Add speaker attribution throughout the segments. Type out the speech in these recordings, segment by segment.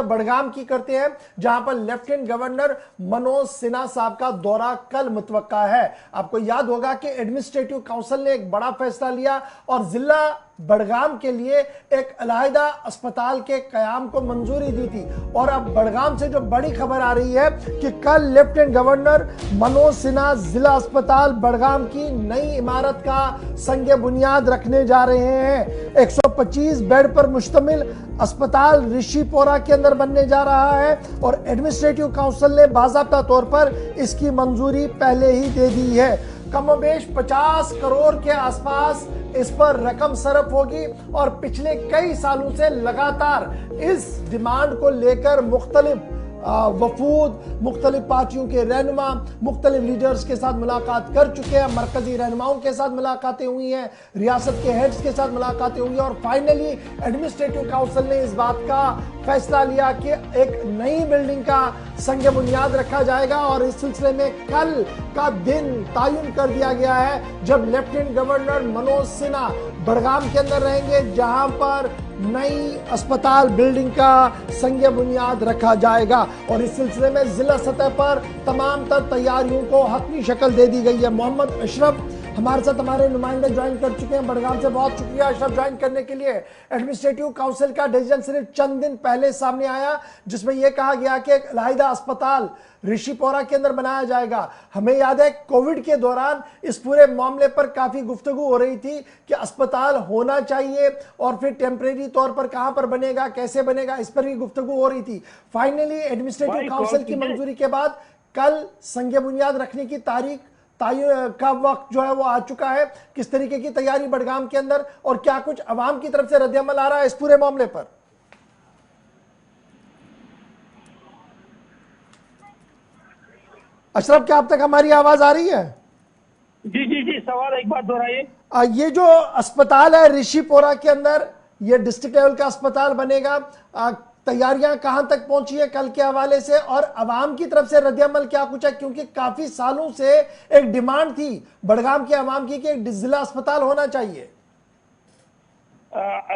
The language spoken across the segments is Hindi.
Speaker 1: बड़गाम की करते हैं, जहां पर लेफ्टिनेंट गवर्नर मनोज सिन्हा साहब का दौरा कल मुतवक्का है। आपको याद होगा कि एडमिनिस्ट्रेटिव काउंसिल ने एक बड़ा फैसला लिया और जिला बड़गाम के लिए एक अलहदा अस्पताल के कयाम को मंजूरी दी थी। और अब बड़गाम से जो बड़ी खबर आ रही है कि कल लेफ्टिनेंट गवर्नर मनोज सिन्हा जिला अस्पताल बड़गाम की नई इमारत का संग बुनियाद रखने जा रहे हैं। 125 बेड पर मुश्तमिल अस्पताल ऋषिपोरा के अंदर बनने जा रहा है और एडमिनिस्ट्रेटिव काउंसिल ने बाज़ाब्ता तौर पर इसकी मंजूरी पहले ही दे दी है। कमोबेश 50 करोड़ के आसपास इस पर रकम सरफ होगी और पिछले कई सालों से लगातार इस डिमांड को लेकर मुख्तलिफ वफूद, मुख्तलिफ पार्टियों के रहनुमा, मुख्तलिफ लीडर्स के साथ मुलाकात कर चुके हैं। मरकजी रहनुमाओं के साथ मुलाकातें हुई हैं, रियासत के हेड्स के साथ मुलाकातें हुई हैं और फाइनली एडमिनिस्ट्रेटिव काउंसिल ने इस बात का फैसला लिया कि एक नई बिल्डिंग का संग बुनियाद रखा जाएगा। और इस सिलसिले में कल का दिन तयन कर दिया गया है जब लेफ्टिनेंट गवर्नर मनोज सिन्हा बड़गाम के अंदर रहेंगे, जहां पर नई अस्पताल बिल्डिंग का संग बुनियाद रखा जाएगा। और इस सिलसिले में जिला सतह पर तमाम तर तैयारियों को हतमी शक्ल दे दी गई है। मोहम्मद अशरफ हमारे साथ हमारे नुमाइंदे ज्वाइन कर चुके हैं बड़गाम से। बहुत शुक्रिया अशरफ ज्वाइन करने के लिए। एडमिनिस्ट्रेटिव काउंसिल का डिसीजन सिर्फ चंद दिन पहले सामने आया, जिसमें यह कहा गया कि एक अलहदा अस्पताल ऋषिपोरा के अंदर बनाया जाएगा। हमें याद है कोविड के दौरान इस पूरे मामले पर काफी गुफ्तगू हो रही थी कि अस्पताल होना चाहिए और फिर टेम्परेरी तौर पर कहां पर बनेगा, कैसे बनेगा, इस पर भी गुफ्तगू हो रही थी। फाइनली एडमिनिस्ट्रेटिव काउंसिल की मंजूरी के बाद कल संग बुनियाद रखने की तारीख का वक्त जो है वो आ चुका है। किस तरीके की तैयारी बड़गाम के अंदर और क्या कुछ अवाम की तरफ से रद्द-ए-अमल आ रहा है इस पूरे मामले पर? अशरफ, क्या अब तक हमारी आवाज आ रही है?
Speaker 2: जी जी जी, सवाल एक बार दोहराइए।
Speaker 1: ये जो अस्पताल है ऋषिपोरा के अंदर, ये डिस्ट्रिक्ट लेवल का अस्पताल बनेगा। तैयारियां कहां तक पहुंची है कल के हवाले से और अवाम की तरफ से रद्द-ए-अमल क्या कुछ है? क्योंकि काफी सालों से एक डिमांड थी बड़गाम के अवाम की कि एक जिला अस्पताल होना चाहिए।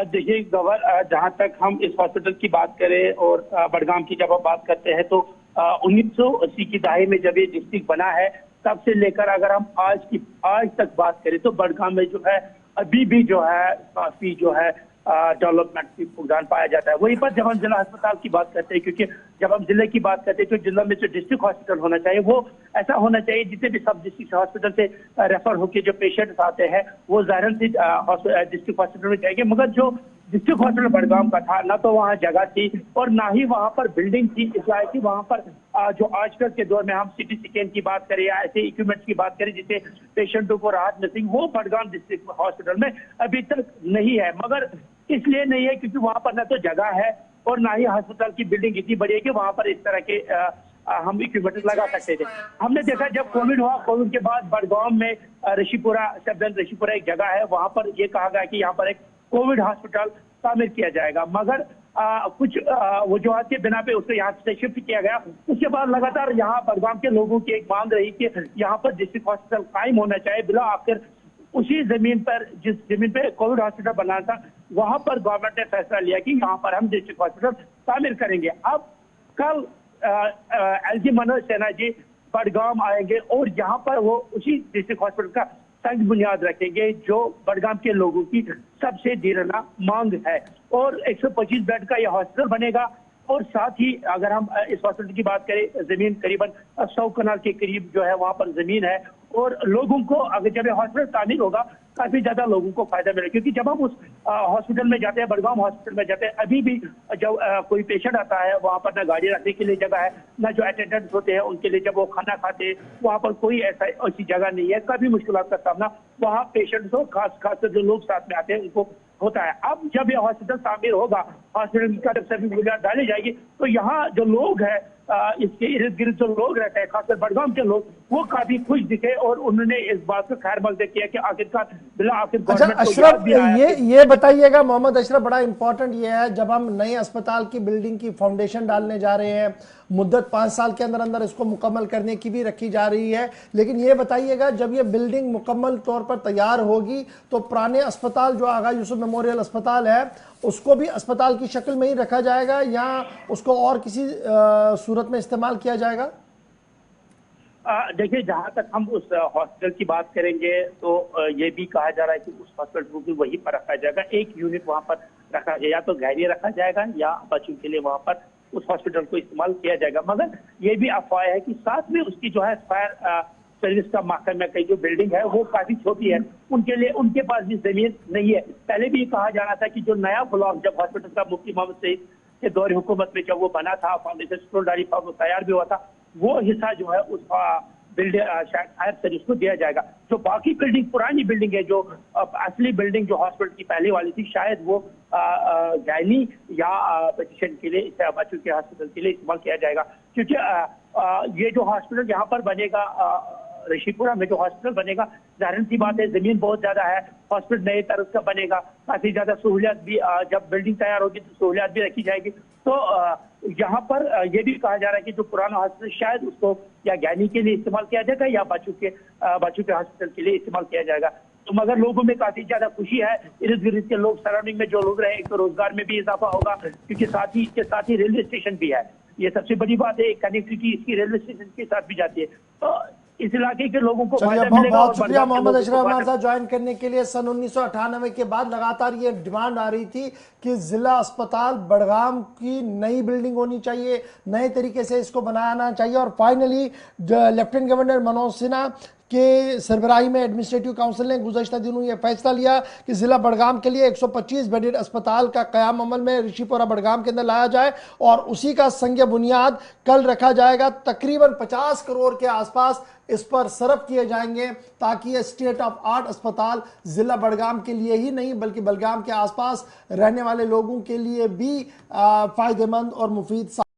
Speaker 2: देखिए गवर, जहां तक हम इस हॉस्पिटल की बात करें और बड़गाम की जब हम बात करते हैं तो 1980 की दहाई में जब ये डिस्ट्रिक्ट बना है तब से लेकर अगर हम आज तक बात करें तो बड़गाम में जो है अभी भी जो है काफी जो है डेवलपमेंट की फुकदान पाया जाता है। वहीं पर जब हम जिला अस्पताल की बात करते हैं, क्योंकि जब हम जिले की बात करते हैं तो जिला में जो डिस्ट्रिक्ट हॉस्पिटल होना चाहिए वो ऐसा होना चाहिए जितने भी सब डिस्ट्रिक्ट हॉस्पिटल से रेफर होकर जो पेशेंट्स आते हैं वो जाहिर सी डिस्ट्रिक्ट हॉस्पिटल में जाएंगे। मगर जो डिस्ट्रिक्ट हॉस्पिटल बड़गाम का था ना तो वहाँ जगह थी और ना ही वहाँ पर बिल्डिंग थी। इसलिए वहाँ पर जो आजकल के दौर में हम सिटी स्कैन की बात करें या ऐसे इक्विपमेंट्स की बात करें जिससे पेशेंटों को राहत मिलती, वो बड़गाम डिस्ट्रिक्ट हॉस्पिटल में अभी तक नहीं है। मगर इसलिए नहीं है क्योंकि वहां पर ना तो जगह है और ना ही अस्पताल की बिल्डिंग इतनी बड़ी है कि वहां पर इस तरह के हम इक्विपमेंट लगा सकते थे। हमने देखा जब कोविड हुआ, कोविड के बाद बड़गाम में ऋषिपुरा एक जगह है, वहां पर यह कहा गया कि यहाँ पर एक कोविड हॉस्पिटल शामिल किया जाएगा। मगर कुछ वजूहत के बिना पे उसको यहाँ से शिफ्ट किया गया। उसके बाद लगातार यहाँ बड़गाम के लोगों की एक मांग रही कि यहाँ पर डिस्ट्रिक्ट हॉस्पिटल कायम होना चाहिए। बिला आखिर उसी जमीन पर, जिस जमीन पे कोविड हॉस्पिटल बना था, वहां पर गवर्नमेंट ने फैसला लिया कि यहाँ पर हम डिस्ट्रिक्ट हॉस्पिटल शामिल करेंगे। अब कल एलजी मनोज सिन्हा जी बड़गाम आएंगे और यहाँ पर वो उसी डिस्ट्रिक्ट हॉस्पिटल का संग बुनियाद रखेंगे जो बड़गाम के लोगों की सबसे दीराना मांग है। और 125 बेड का यह हॉस्पिटल बनेगा और साथ ही अगर हम इस हॉस्पिटल की बात करें, जमीन करीबन 100 कनाल के करीब जो है वहां पर जमीन है और लोगों को अगर जब ये हॉस्पिटल तामीर होगा काफी ज्यादा लोगों को फायदा मिलेगा। क्योंकि जब हम उस हॉस्पिटल में जाते हैं, बड़गाम हॉस्पिटल में जाते हैं, अभी भी जब कोई पेशेंट आता है वहां पर ना गाड़ी रखने के लिए जगह है, ना जो अटेंडेंट्स होते हैं उनके लिए जब वो खाना खाते हैं वहां पर कोई ऐसी जगह नहीं है। काफी मुश्किलात का सामना वहाँ पेशेंट्स को खासकर जो लोग साथ में आते हैं उनको होता है। अब जब यह हॉस्पिटल तामीर होगा, हॉस्पिटल का जब सभी बुनियाद डाली जाएगी तो यहाँ जो लोग हैं, इसके इर्द गिर्द जो लोग रहते हैं, खासकर बड़गाम के लोग, वो काफी खुश दिखे और उन्होंने इस बात को खैर मकदम किया कि आखिरकार बिला आखिर
Speaker 1: अच्छा
Speaker 2: गवर्नमेंट को
Speaker 1: अशरफ,
Speaker 2: याद भी आया
Speaker 1: ये बताइएगा मोहम्मद अशरफ, बड़ा इंपॉर्टेंट ये है, जब हम नए अस्पताल की बिल्डिंग की फाउंडेशन डालने जा रहे हैं, मुद्दत 5 साल के अंदर अंदर इसको मुकम्मल करने की भी रखी जा रही है, लेकिन ये बताइएगा जब ये बिल्डिंग मुकम्मल तौर पर तैयार होगी तो पुराने अस्पताल जो आगा यूसुफ मेमोरियल अस्पताल है उसको भी अस्पताल की शक्ल में ही रखा जाएगा या उसको और किसी सूरत में इस्तेमाल किया जाएगा?
Speaker 2: देखिए, जहां तक हम उस हॉस्पिटल की बात करेंगे तो ये भी कहा जा रहा है कि उस हॉस्पिटल को भी वहीं पर रखा जाएगा, एक यूनिट वहां पर रखा जाएगा, या तो गैरिया रखा जाएगा या बच्चों के लिए वहां पर उस हॉस्पिटल को इस्तेमाल किया जाएगा। मगर ये भी अफवाह है कि साथ में उसकी जो है फायर सर्विस का महकमा की जो बिल्डिंग है वो काफी छोटी है, उनके लिए उनके पास भी जमीन नहीं है। पहले भी कहा जा रहा था कि जो नया ब्लॉक जब हॉस्पिटल का मुफ्ती मोहम्मद सईद के दौर हुकूमत में जब वो बना था, फाउंडेशन स्टोन डाली तैयार भी हुआ था, वो हिस्सा जो है उस बिल्डिंग शायद फायर सर्विस को दिया जाएगा। जो बाकी बिल्डिंग पुरानी बिल्डिंग है, जो असली बिल्डिंग जो हॉस्पिटल की पहले वाली थी, शायद वो गायनी या पेशेंट के लिए, बच्चों के हॉस्पिटल के लिए इस्तेमाल किया जाएगा। क्योंकि ये जो हॉस्पिटल यहाँ पर बनेगा, ऋषिपुरा में जो हॉस्पिटल बनेगा, जाहिर सी बात है जमीन बहुत ज्यादा है, हॉस्पिटल नए तरह का बनेगा, काफी ज्यादा सहूलियत भी, जब बिल्डिंग तैयार होगी तो सहूलियत भी रखी जाएगी। तो यहाँ पर ये भी कहा जा रहा है कि जो पुराना हॉस्पिटल शायद उसको या ज्ञानी के लिए इस्तेमाल किया जाएगा या बच्चों के हॉस्पिटल के लिए इस्तेमाल किया जाएगा। तो मगर लोगों में काफी ज्यादा खुशी है, इर्द गिर्द के लोग, सराउंडिंग में जो लोग रहे, एक तो रोजगार में भी इजाफा होगा, क्योंकि इसके साथ ही रेलवे स्टेशन भी है। ये सबसे बड़ी बात है, कनेक्टिविटी इसकी रेलवे स्टेशन के साथ भी जाती है, तो इस इलाके के लोगों को फायदा मिलेगा।
Speaker 1: बहुत शुक्रिया मोहम्मद अशरफ हमारे साथ ज्वाइन करने के लिए। सन 1998 के बाद लगातार ये डिमांड आ रही थी कि जिला अस्पताल बड़गाम की नई बिल्डिंग होनी चाहिए, नए तरीके से इसको बनाना चाहिए, और finally lieutenant governor Manoj Sinha के सरबराही में एडमिनिस्ट्रेटिव काउंसिल ने गुज़श्ता दिनों यह फैसला लिया कि जिला बड़गाम के लिए 125 बेडेड अस्पताल का क़याम अमल में ऋषिपुरा बड़गाम के अंदर लाया जाए, और उसी का संग बुनियाद कल रखा जाएगा। तकरीबन 50 करोड़ के आसपास इस पर सर्फ किए जाएंगे, ताकि ये स्टेट ऑफ आर्ट अस्पताल जिला बड़गाम के लिए ही नहीं बल्कि बड़गाम के आसपास रहने वाले लोगों के लिए भी फायदेमंद और मुफीद